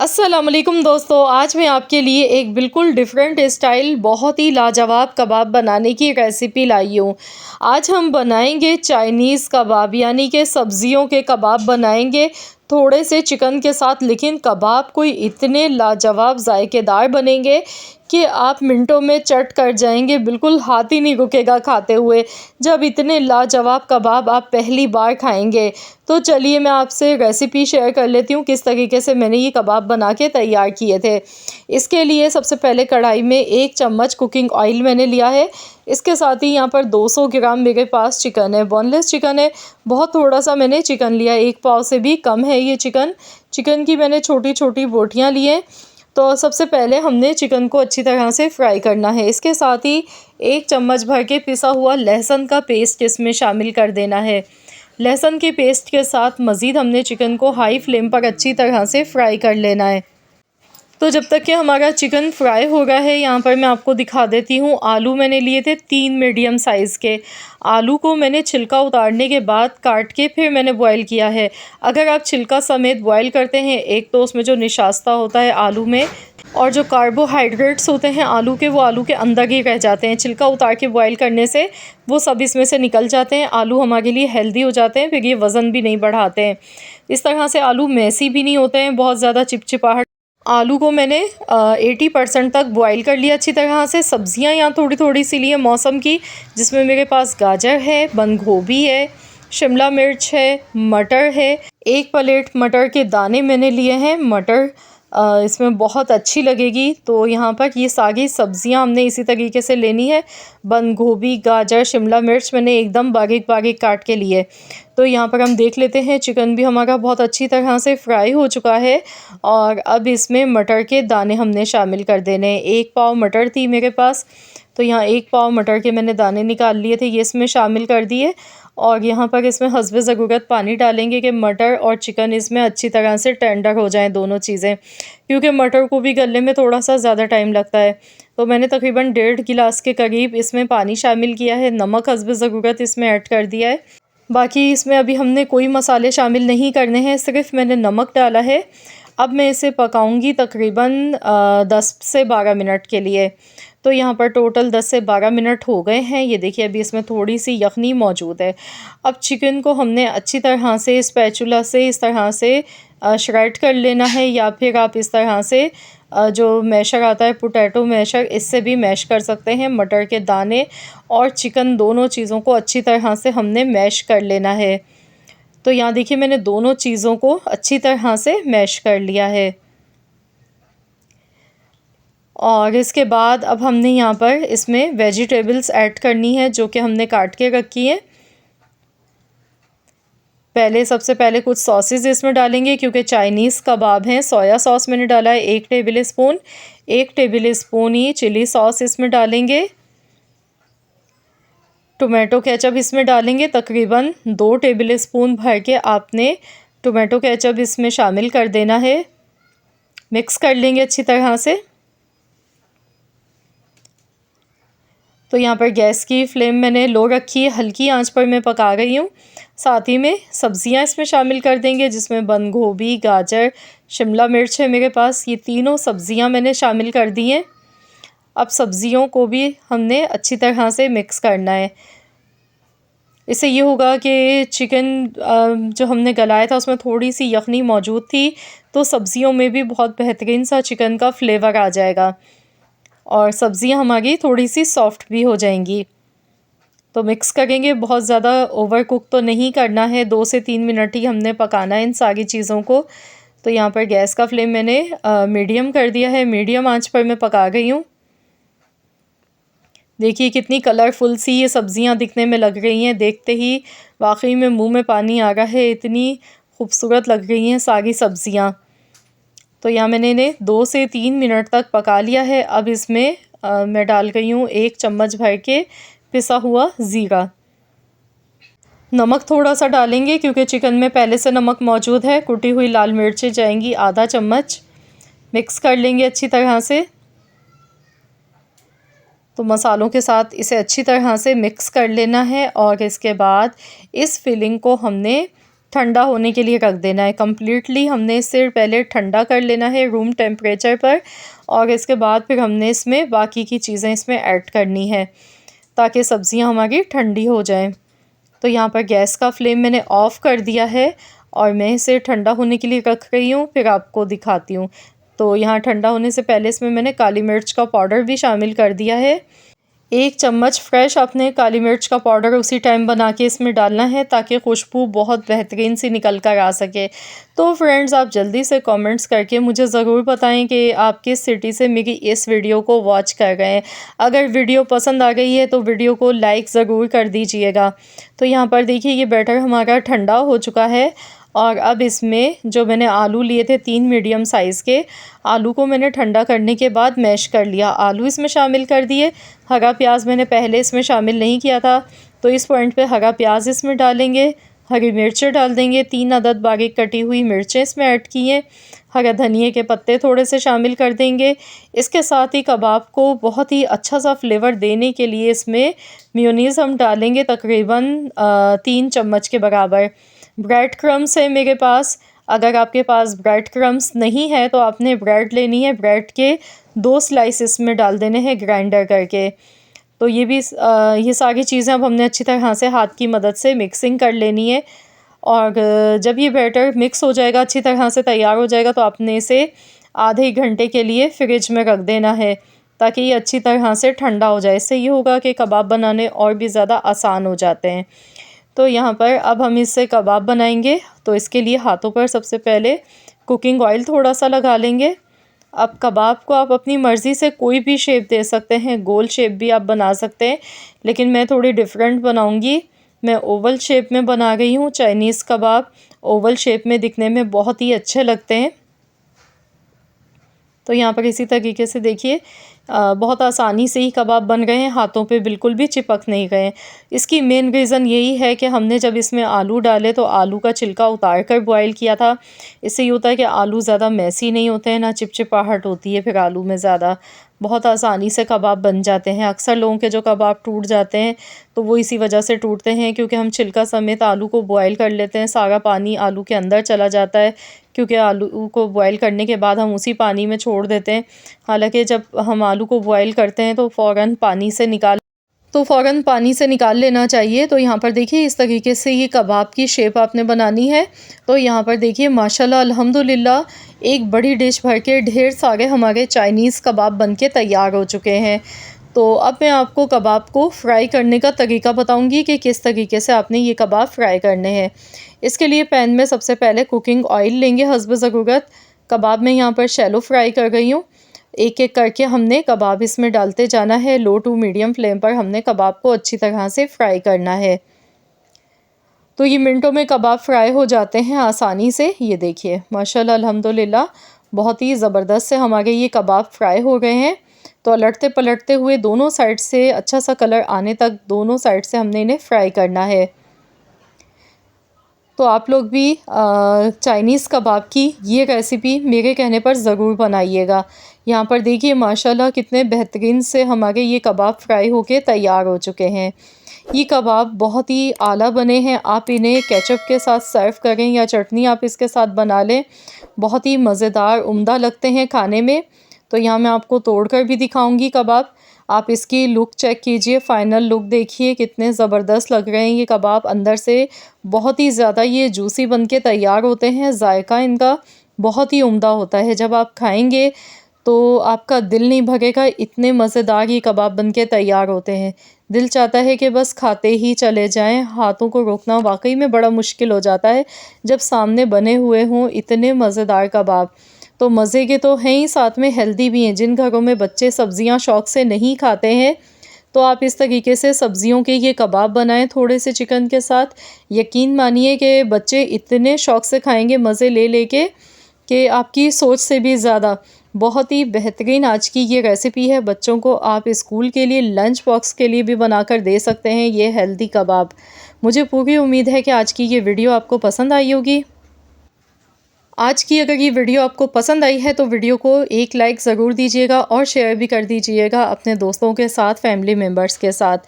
अस्सलाम वालेकुम दोस्तों, आज मैं आपके लिए एक बिल्कुल डिफरेंट स्टाइल बहुत ही लाजवाब कबाब बनाने की रेसिपी लाई हूँ। आज हम बनाएंगे चाइनीज़ कबाब, यानी कि सब्जियों के कबाब बनाएंगे थोड़े से चिकन के साथ। लेकिन कबाब कोई इतने लाजवाब जायकेदार बनेंगे कि आप मिनटों में चट कर जाएंगे, बिल्कुल हाथ ही नहीं रुकेगा खाते हुए जब इतने लाजवाब कबाब आप पहली बार खाएंगे। तो चलिए मैं आपसे रेसिपी शेयर कर लेती हूँ किस तरीके से मैंने ये कबाब बना के तैयार किए थे। इसके लिए सबसे पहले कढ़ाई में 1 चम्मच कुकिंग ऑयल मैंने लिया है। इसके साथ ही यहाँ पर 200 ग्राम मेरे पास चिकन है, बोनलेस चिकन है। बहुत थोड़ा सा मैंने चिकन लिया, 1 पाव से भी कम है ये चिकन। चिकन की मैंने छोटी छोटी बोटियाँ ली हैं। तो सबसे पहले हमने चिकन को अच्छी तरह से फ्राई करना है। इसके साथ ही 1 चम्मच भर के पिसा हुआ लहसुन का पेस्ट इसमें शामिल कर देना है। लहसुन के पेस्ट के साथ मज़ीद हमने चिकन को हाई फ्लेम पर अच्छी तरह से फ्राई कर लेना है। तो जब तक कि हमारा चिकन फ्राई हो रहा है, यहाँ पर मैं आपको दिखा देती हूँ। आलू मैंने लिए थे 3 मीडियम साइज़ के। आलू को मैंने छिलका उतारने के बाद काट के फिर मैंने बॉईल किया है। अगर आप छिलका समेत बॉईल करते हैं, एक तो उसमें जो निशास्ता होता है आलू में और जो कार्बोहाइड्रेट्स होते हैं आलू के, वो आलू के अंदर ही रह जाते हैं। छिलका उतार के बॉईल करने से वो सब इसमें से निकल जाते हैं। आलू हमारे लिए हेल्दी हो जाते हैं, फिर ये वज़न भी नहीं बढ़ाते हैं। इस तरह से आलू मैसी भी नहीं होते हैं, बहुत ज़्यादा चिपचिपाहट। आलू को मैंने 80% तक बॉईल कर लिया अच्छी तरह से। सब्जियां यहाँ थोड़ी थोड़ी सी ली हैं मौसम की, जिसमें मेरे पास गाजर है, बंद गोभी है, शिमला मिर्च है, मटर है। 1 प्लेट मटर के दाने मैंने लिए हैं। मटर इसमें बहुत अच्छी लगेगी। तो यहाँ पर ये सारी सब्जियां हमने इसी तरीके से लेनी है। बंद गोभी, गाजर, शिमला मिर्च मैंने एकदम बारीक बारीक काट के लिए। तो यहाँ पर हम देख लेते हैं, चिकन भी हमारा बहुत अच्छी तरह से फ्राई हो चुका है। और अब इसमें मटर के दाने हमने शामिल कर देने हैं। 1 पाव मटर थी मेरे पास, तो यहाँ 1 पाव मटर के मैंने दाने निकाल लिए थे, ये इसमें शामिल कर दिए। और यहाँ पर इसमें हस्बे ज़रूरत पानी डालेंगे कि मटर और चिकन इसमें अच्छी तरह से टेंडर हो जाएं दोनों चीज़ें, क्योंकि मटर को भी गलने में थोड़ा सा ज़्यादा टाइम लगता है। तो मैंने तकरीबन 1.5 गिलास के करीब इसमें पानी शामिल किया है। नमक हस्बे ज़रूरत इसमें ऐड कर दिया है। बाकी इसमें अभी हमने कोई मसाले शामिल नहीं करने हैं, सिर्फ मैंने नमक डाला है। अब मैं इसे पकाऊंगी तकरीबन 10 से 12 मिनट के लिए। तो यहाँ पर टोटल 10 से 12 मिनट हो गए हैं। ये देखिए अभी इसमें थोड़ी सी यखनी मौजूद है। अब चिकन को हमने अच्छी तरह से स्पैचुला से इस तरह से श्रेड कर लेना है, या फिर आप इस तरह से जो मैशर आता है पोटैटो मैशर, इससे भी मैश कर सकते हैं। मटर के दाने और चिकन दोनों चीज़ों को अच्छी तरह से हमने मैश कर लेना है। तो यहाँ देखिए मैंने दोनों चीज़ों को अच्छी तरह से मैश कर लिया है। और इसके बाद अब हमने यहाँ पर इसमें वेजिटेबल्स ऐड करनी है, जो कि हमने काट के रखी है। सबसे पहले कुछ सॉसेज इसमें डालेंगे, क्योंकि चाइनीज़ कबाब हैं। सोया सॉस मैंने डाला है 1 टेबल स्पून। 1 टेबल स्पून ही चिली सॉस इसमें डालेंगे। टोमेटो केचप इसमें डालेंगे तकरीबन 2 टेबल स्पून भर के आपने टोमेटो केचप इसमें शामिल कर देना है। मिक्स कर लेंगे अच्छी तरह से। तो यहाँ पर गैस की फ्लेम मैंने लो रखी है, हल्की आंच पर मैं पका रही हूँ। साथ ही में सब्जियाँ इसमें शामिल कर देंगे, जिसमें बंद गोभी, गाजर, शिमला मिर्च है मेरे पास। ये तीनों सब्जियाँ मैंने शामिल कर दी हैं। अब सब्जियों को भी हमने अच्छी तरह से मिक्स करना है। इससे ये होगा कि चिकन जो हमने गलाया था उसमें थोड़ी सी यखनी मौजूद थी, तो सब्जियों में भी बहुत बेहतरीन सा चिकन का फ्लेवर आ जाएगा और सब्जियां हमारी थोड़ी सी सॉफ्ट भी हो जाएंगी। तो मिक्स करेंगे, बहुत ज़्यादा ओवर कुक तो नहीं करना है। 2 से 3 मिनट ही हमने पकाना है इन सारी चीज़ों को। तो यहाँ पर गैस का फ्लेम मैंने मीडियम कर दिया है, मीडियम आंच पर मैं पका गई हूँ। देखिए कितनी कलरफुल सी ये सब्जियां दिखने में लग रही हैं, देखते ही वाकई में मुंह में पानी आ रहा है, इतनी खूबसूरत लग रही हैं सारी सब्जियां। तो यहाँ मैंने इन्हें 2 से 3 मिनट तक पका लिया है। अब इसमें मैं डाल गई हूँ 1 चम्मच भर के पिसा हुआ ज़ीरा। नमक थोड़ा सा डालेंगे, क्योंकि चिकन में पहले से नमक मौजूद है। कुटी हुई लाल मिर्चें जाएंगी आधा चम्मच। मिक्स कर लेंगे अच्छी तरह से। तो मसालों के साथ इसे अच्छी तरह से मिक्स कर लेना है। और इसके बाद इस फिलिंग को हमने ठंडा होने के लिए रख देना है। कम्प्लीटली हमने इसे पहले ठंडा कर लेना है रूम टेम्परेचर पर, और इसके बाद फिर हमने इसमें बाकी की चीज़ें इसमें ऐड करनी है ताकि सब्ज़ियां हमारी ठंडी हो जाएं। तो यहाँ पर गैस का फ्लेम मैंने ऑफ़ कर दिया है और मैं इसे ठंडा होने के लिए रख रही हूँ, फिर आपको दिखाती हूँ। तो यहाँ ठंडा होने से पहले इसमें मैंने काली मिर्च का पाउडर भी शामिल कर दिया है। 1 चम्मच फ्रेश अपने काली मिर्च का पाउडर उसी टाइम बना के इसमें डालना है ताकि खुशबू बहुत बेहतरीन सी निकल कर आ सके। तो फ्रेंड्स, आप जल्दी से कमेंट्स करके मुझे ज़रूर बताएं कि आप किस सिटी से मेरी इस वीडियो को वॉच कर रहे हैं। अगर वीडियो पसंद आ गई है तो वीडियो को लाइक ज़रूर कर दीजिएगा। तो यहाँ पर देखिए ये बैटर हमारा ठंडा हो चुका है, और अब इसमें जो मैंने आलू लिए थे 3 मीडियम साइज़ के आलू को मैंने ठंडा करने के बाद मैश कर लिया। आलू इसमें शामिल कर दिए। हरा प्याज मैंने पहले इसमें शामिल नहीं किया था, तो इस पॉइंट पे हरा प्याज इसमें डालेंगे। हरी मिर्चें डाल देंगे, 3 अदद बारीक कटी हुई मिर्चें इसमें ऐड की हैं। हरा धनिए के पत्ते थोड़े से शामिल कर देंगे। इसके साथ ही कबाब को बहुत ही अच्छा सा फ्लेवर देने के लिए इसमें मेयोनीज़ हम डालेंगे तकरीबन 3 चम्मच के बराबर। ब्रेड क्रम्स है मेरे पास। अगर आपके पास ब्रेड क्रम्स नहीं है तो आपने ब्रेड लेनी है, ब्रेड के 2 स्लाइस इसमें डाल देने हैं ग्राइंडर करके। तो ये सारी चीज़ें अब हमने अच्छी तरह से हाथ की मदद से मिक्सिंग कर लेनी है, और जब ये बैटर मिक्स हो जाएगा, अच्छी तरह से तैयार हो जाएगा, तो आपने इसे आधे घंटे के लिए फ्रिज में रख देना है ताकि ये अच्छी तरह से ठंडा हो जाए। इससे ये होगा कि कबाब बनाने और भी ज़्यादा आसान हो जाते हैं। तो यहाँ पर अब हम इससे कबाब बनाएंगे, तो इसके लिए हाथों पर सबसे पहले कुकिंग ऑयल थोड़ा सा लगा लेंगे। अब कबाब को आप अपनी मर्ज़ी से कोई भी शेप दे सकते हैं, गोल शेप भी आप बना सकते हैं, लेकिन मैं थोड़ी डिफरेंट बनाऊंगी। मैं ओवल शेप में बना रही हूँ। चाइनीज़ कबाब ओवल शेप में दिखने में बहुत ही अच्छे लगते हैं। तो यहाँ पर इसी तरीके से देखिए बहुत आसानी से ही कबाब बन गए हैं, हाथों पे बिल्कुल भी चिपक नहीं गए। इसकी मेन रीज़न यही है कि हमने जब इसमें आलू डाले तो आलू का छिलका उतार कर बॉयल किया था। इससे ये होता है कि आलू ज़्यादा मैसी नहीं होते हैं, ना चिपचिपाहट होती है फिर आलू में ज़्यादा। बहुत आसानी से कबाब बन जाते हैं। अक्सर लोगों के जो कबाब टूट जाते हैं तो वो इसी वजह से टूटते हैं, क्योंकि हम छिलका समेत आलू को बॉयल कर लेते हैं, सारा पानी आलू के अंदर चला जाता है, क्योंकि आलू को बॉयल करने के बाद हम उसी पानी में छोड़ देते हैं। हालांकि जब हम आलू को बॉयल करते हैं तो फ़ौरन पानी से निकाल लेना चाहिए। तो यहाँ पर देखिए इस तरीके से ये कबाब की शेप आपने बनानी है। तो यहाँ पर देखिए माशाल्लाह अल्हम्दुलिल्लाह एक बड़ी डिश भर के ढेर सारे हमारे चाइनीज़ कबाब बनके तैयार हो चुके हैं। तो अब मैं आपको कबाब को फ्राई करने का तरीका बताऊंगी कि किस तरीके से आपने ये कबाब फ्राई करने हैं। इसके लिए पैन में सबसे पहले कुकिंग ऑयल लेंगे हस्ब ज़रूरत। कबाब में यहाँ पर शैलो फ्राई कर रही हूँ। एक एक करके हमने कबाब इसमें डालते जाना है। लो टू मीडियम फ्लेम पर हमने कबाब को अच्छी तरह से फ्राई करना है। तो ये मिनटों में कबाब फ्राई हो जाते हैं आसानी से। ये देखिए माशाल्लाह अल्हम्दुलिल्लाह बहुत ही ज़बरदस्त से हमारे ये कबाब फ्राई हो गए हैं। तो अलटते पलटते हुए दोनों साइड से अच्छा सा कलर आने तक दोनों साइड से हमने इन्हें फ्राई करना है। तो आप लोग भी चाइनीज़ कबाब की ये रेसिपी मेरे कहने पर ज़रूर बनाइएगा। यहाँ पर देखिए माशाल्लाह कितने बेहतरीन से हमारे ये कबाब फ्राई होके तैयार हो चुके हैं। ये कबाब बहुत ही आला बने हैं। आप इन्हें केचप के साथ सर्व करें या चटनी आप इसके साथ बना लें, बहुत ही मज़ेदार उम्दा लगते हैं खाने में। तो यहाँ मैं आपको तोड़ कर भी दिखाऊंगी कबाब। आप इसकी लुक चेक कीजिए, फ़ाइनल लुक देखिए, कितने ज़बरदस्त लग रहे हैं ये कबाब। अंदर से बहुत ही ज़्यादा ये जूसी बन के तैयार होते हैं। जायका इनका बहुत ही उम्दा होता है। जब आप खाएंगे तो आपका दिल नहीं भरेगा, इतने मज़ेदार ये कबाब बन के तैयार होते हैं। दिल चाहता है कि बस खाते ही चले जाएं। हाथों को रोकना वाकई में बड़ा मुश्किल हो जाता है जब सामने बने हुए हों इतने मज़ेदार कबाब। तो मज़े के तो हैं ही, साथ में हेल्दी भी हैं। जिन घरों में बच्चे सब्ज़ियां शौक़ से नहीं खाते हैं तो आप इस तरीके से सब्ज़ियों के ये कबाब बनाएं थोड़े से चिकन के साथ। यकीन मानिए कि बच्चे इतने शौक़ से खाएंगे मज़े ले लेके कि आपकी सोच से भी ज़्यादा। बहुत ही बेहतरीन आज की ये रेसिपी है। बच्चों को आप स्कूल के लिए लंच बॉक्स के लिए भी बनाकर दे सकते हैं ये हेल्दी कबाब। मुझे पूरी उम्मीद है कि आज की ये वीडियो आपको पसंद आई होगी। आज की अगर ये वीडियो आपको पसंद आई है तो वीडियो को एक लाइक ज़रूर दीजिएगा और शेयर भी कर दीजिएगा अपने दोस्तों के साथ, फैमिली मेम्बर्स के साथ।